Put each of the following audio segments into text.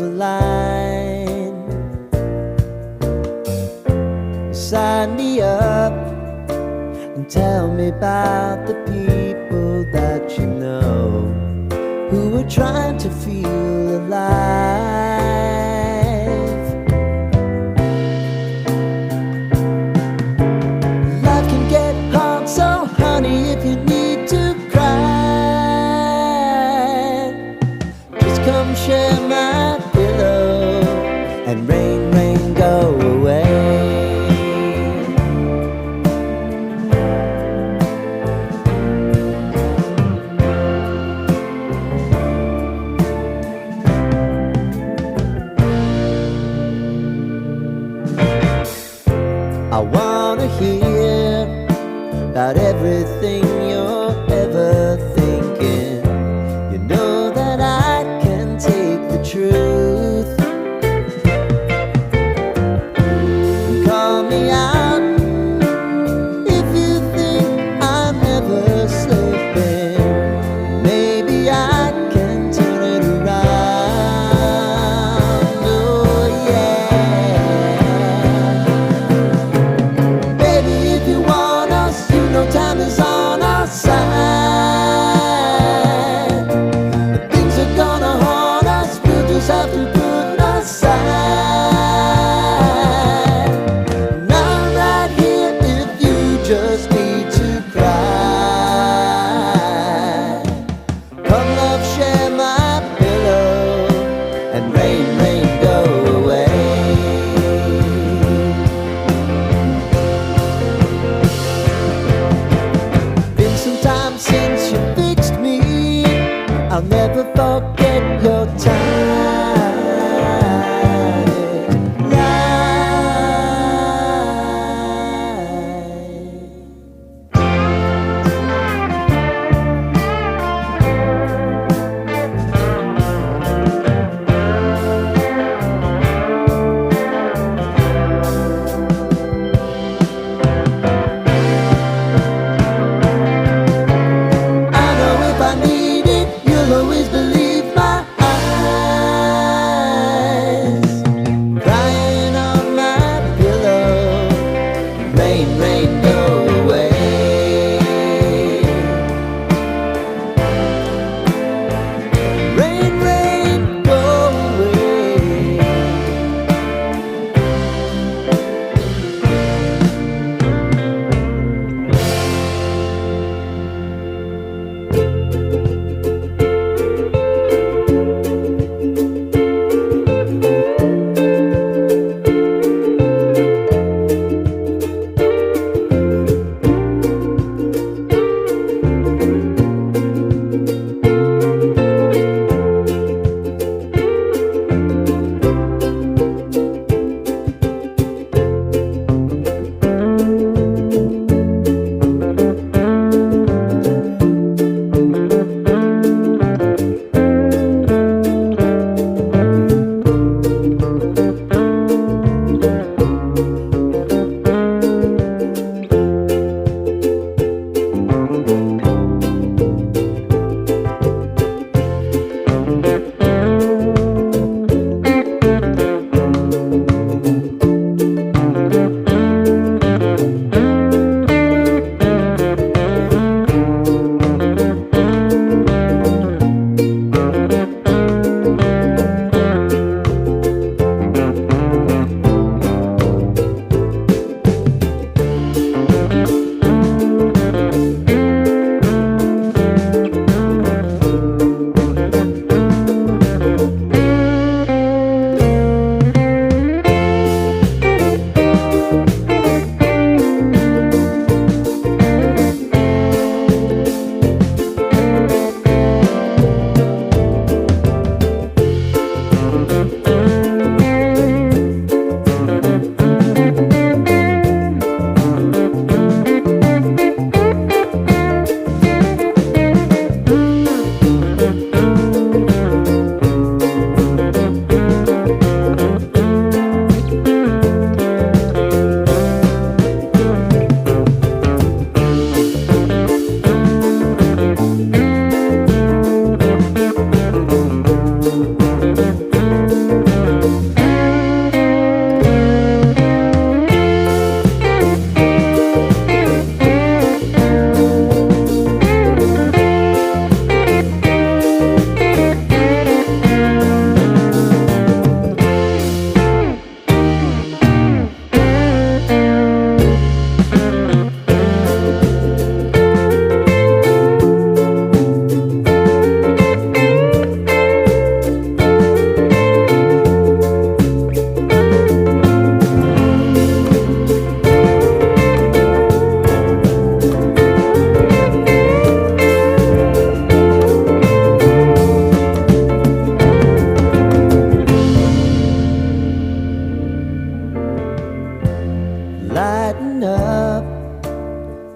align. Sign me up and tell me about the people that you know who are trying to feel alive. Life can get hard, so honey, if you need to cry, just come share my pillow and rain, rain, go away. I wanna hear about everything you're ever thinking. You know that I can take the truth. And call me out if you think I'm never slipping. Maybe I can turn it around. Oh yeah. Baby, if you want us, you know time is on our side. But things are gonna haunt us, we'll just have to put aside. And I'm right here if you just need to cry. Come love, share my pillow and rain, rain, go away. Been some time since you fixed me, I'll never forget your time. I know if I need it, you'll always believe my eyes. Crying on my pillow, rain, rain, go away. Rain, rain, go away. lighten up,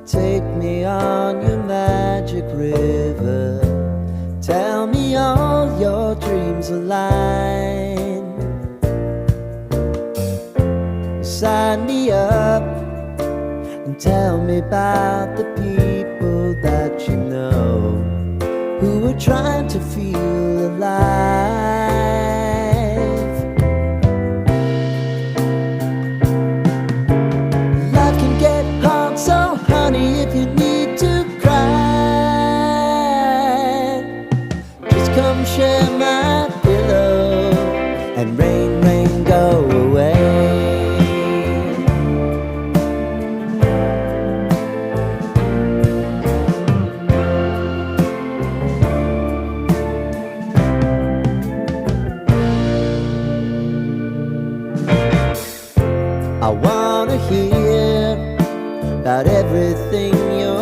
take me on your magic river. Tell me all your dreams align. Sign me up and tell me about the people that you know who are trying to feel alive. Life can get hard, so honey, if you need to cry, just come share my pillow and rain, rain, go away. I wanna hear about everything you're